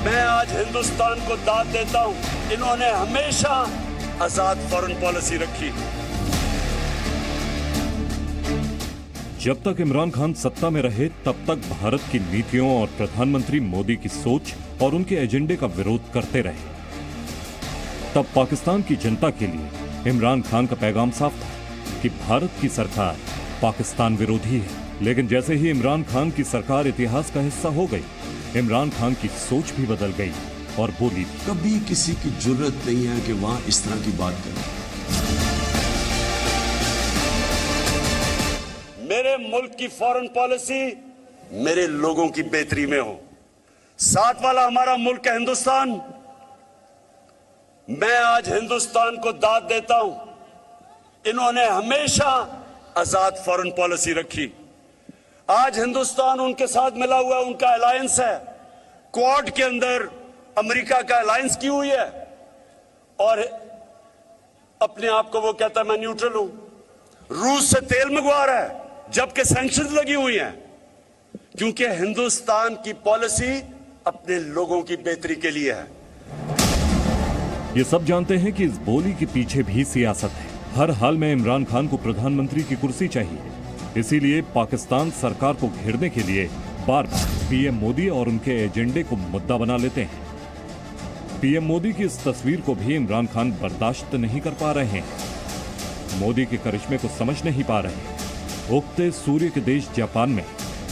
मैं आज हिंदुस्तान को दाद देता हूं, इन्होंने हमेशा आजाद फॉरेन पॉलिसी रखी। जब तक इमरान खान सत्ता में रहे तब तक भारत की नीतियों और प्रधानमंत्री मोदी की सोच और उनके एजेंडे का विरोध करते रहे। तब पाकिस्तान की जनता के लिए इमरान खान का पैगाम साफ था कि भारत की सरकार पाकिस्तान विरोधी है। लेकिन जैसे ही इमरान खान की सरकार इतिहास का हिस्सा हो गई, इमरान खान की सोच भी बदल गई और बोली, कभी किसी की जरूरत नहीं है कि वहां इस तरह की बात करें। मेरे मुल्क की फॉरेन पॉलिसी मेरे लोगों की बेहतरी में हो। साथ वाला हमारा मुल्क है हिंदुस्तान। मैं आज हिंदुस्तान को दाद देता हूं, इन्होंने हमेशा आजाद फॉरेन पॉलिसी रखी। आज हिंदुस्तान उनके साथ मिला हुआ, उनका अलायंस है। क्वाड के अंदर अमेरिका का अलायंस की हुई है और अपने आप को वो कहता है मैं न्यूट्रल हूं। रूस से तेल मंगवा रहा है जबकि सैंक्शंस लगी हुई हैं, क्योंकि हिंदुस्तान की पॉलिसी अपने लोगों की बेहतरी के लिए है। ये सब जानते हैं कि इस बोली के पीछे भी सियासत है। हर हाल में इमरान खान को प्रधानमंत्री की कुर्सी चाहिए, इसीलिए पाकिस्तान सरकार को घेरने के लिए बार बार पीएम मोदी और उनके एजेंडे को मुद्दा बना लेते हैं। पीएम मोदी की इस तस्वीर को भी इमरान खान बर्दाश्त नहीं कर पा रहे हैं। मोदी के करिश्मे को समझ नहीं पा रहे हैं। उगते सूर्य के देश जापान में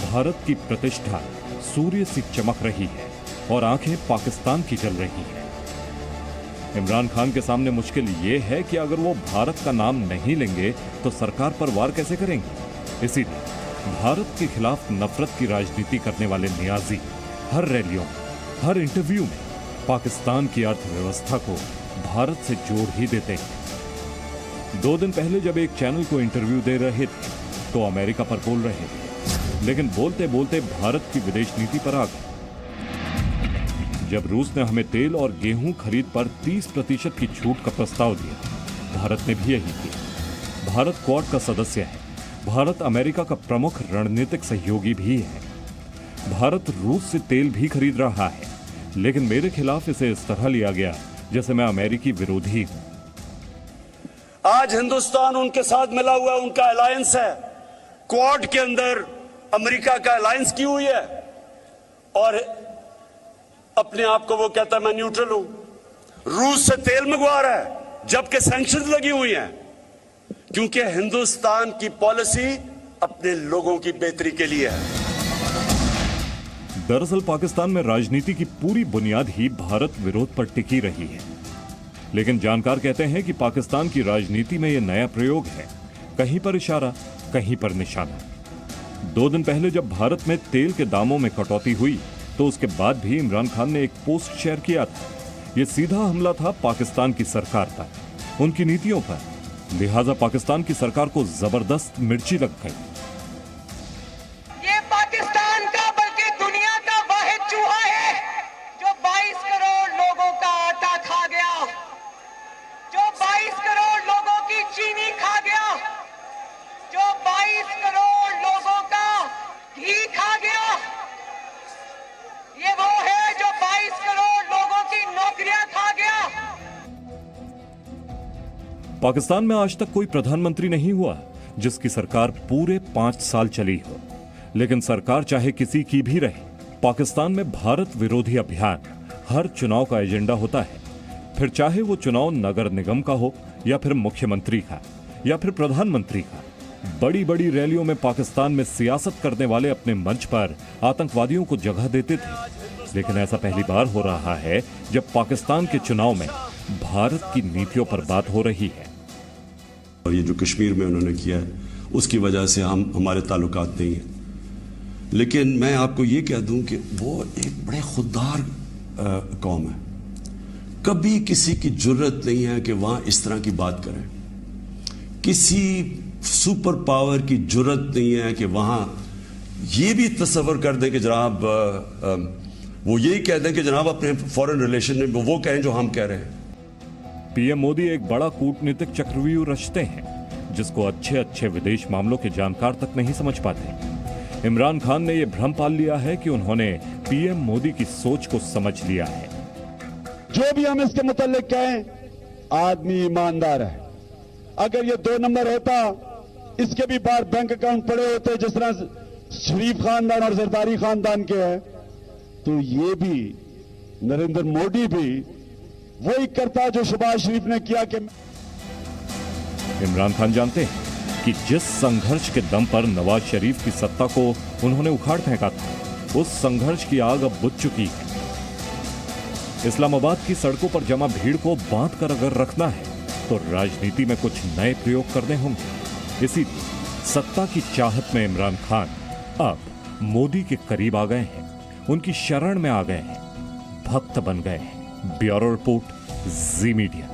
भारत की प्रतिष्ठा सूर्य सी चमक रही है और आंखें पाकिस्तान की जल रही हैं। इमरान खान के सामने मुश्किल ये है कि अगर वो भारत का नाम नहीं लेंगे तो सरकार पर वार कैसे करेंगे। इसीलिए भारत के खिलाफ नफरत की राजनीति करने वाले नियाजी हर रैलियों, हर इंटरव्यू में पाकिस्तान की अर्थव्यवस्था को भारत से जोड़ ही देते हैं। 2 दिन पहले जब एक चैनल को इंटरव्यू दे रहे थे तो अमेरिका पर बोल रहे थे, लेकिन बोलते बोलते भारत की विदेश नीति पर आ गए। जब रूस ने हमें तेल और गेहूं खरीद पर 30% की छूट का प्रस्ताव दिया, भारत ने भी यही किया। भारत क्वाड का सदस्य है। भारत अमेरिका का प्रमुख रणनीतिक सहयोगी भी है। भारत रूस से तेल भी खरीद रहा है, लेकिन मेरे खिलाफ इसे इस तरह लिया गया जैसे मैं अमेरिकी विरोधी हूं। आज हिंदुस्तान उनके साथ मिला हुआ, उनका अलायंस है। क्वाड के अंदर अमेरिका का अलायंस की हुई है और अपने आप को वो कहता है मैं न्यूट्रल हूं। रूस से तेल मंगवा रहा है जबकि सैंक्शंस लगी हुई हैं, क्योंकि हिंदुस्तान की पॉलिसी अपने लोगों की बेहतरी के लिए है। दरअसल पाकिस्तान में राजनीति की पूरी बुनियाद ही भारत विरोध पर टिकी रही है। लेकिन जानकार कहते हैं कि पाकिस्तान की राजनीति में यह नया प्रयोग है, कहीं पर इशारा, कहीं पर निशाना। 2 दिन पहले जब भारत में तेल के दामों में कटौती हुई तो उसके बाद भी इमरान खान ने एक पोस्ट शेयर किया था। यह सीधा हमला था पाकिस्तान की सरकार पर, उनकी नीतियों पर। लिहाजा पाकिस्तान की सरकार को जबरदस्त मिर्ची लग गई। ये पाकिस्तान का बल्कि दुनिया का वाहिद चूहा है जो 22 करोड़ लोगों का आटा खा गया, जो 22 करोड़ लोगों की चीनी खा गया, जो 22 करोड़ लोगों का घी खा गया। ये वो है जो 22 करोड़ लोगों की नौकरियां खा गया। पाकिस्तान में आज तक कोई प्रधानमंत्री नहीं हुआ जिसकी सरकार पूरे 5 साल चली हो। लेकिन सरकार चाहे किसी की भी रहे, पाकिस्तान में भारत विरोधी अभियान हर चुनाव का एजेंडा होता है। फिर चाहे वो चुनाव नगर निगम का हो या फिर मुख्यमंत्री का या फिर प्रधानमंत्री का। बड़ी बड़ी रैलियों में पाकिस्तान में सियासत करने वाले अपने मंच पर आतंकवादियों को जगह देते थे। लेकिन ऐसा पहली बार हो रहा है जब पाकिस्तान के चुनाव में भारत की नीतियों पर बात हो रही है। और ये जो कश्मीर में उन्होंने किया है उसकी वजह से हमारे ताल्लुकात नहीं है। लेकिन मैं आपको ये कह दूं कि वो एक बड़े खुददार कौम है। कभी किसी की जरूरत नहीं है कि वहां इस तरह की बात करें। किसी सुपर पावर की जरूरत नहीं है कि वहां ये भी तस्वर कर दें कि जनाब वो यही कह दें कि जनाब अपने फॉरेन रिलेशन में वो कहें जो हम कह रहे हैं। पीएम मोदी एक बड़ा कूटनीतिक चक्रव्यूह रचते हैं जिसको अच्छे अच्छे विदेश मामलों के जानकार तक नहीं समझ पाते। इमरान खान ने यह भ्रम पाल लिया है कि उन्होंने पीएम मोदी की सोच को समझ लिया है। जो भी हम इसके मुतालिक कहें, आदमी ईमानदार है। अगर ये 2 नंबर होता, इसके भी बाहर बैंक अकाउंट पड़े होते जिस तरह शरीफ खानदान और जरदारी खानदान के हैं, तो ये भी नरेंद्र मोदी भी वही करता जो शहबाज शरीफ ने किया। कि इमरान खान जानते हैं कि जिस संघर्ष के दम पर नवाज शरीफ की सत्ता को उन्होंने उखाड़ फेंका था, उस संघर्ष की आग अब बुझ चुकी है। इस्लामाबाद की सड़कों पर जमा भीड़ को बांध कर अगर रखना है तो राजनीति में कुछ नए प्रयोग करने होंगे। इसीलिए सत्ता की चाहत में इमरान खान अब मोदी के करीब आ गए हैं, उनकी शरण में आ गए हैं, भक्त बन गए हैं। ब्यूरो रिपोर्ट, जी मीडिया।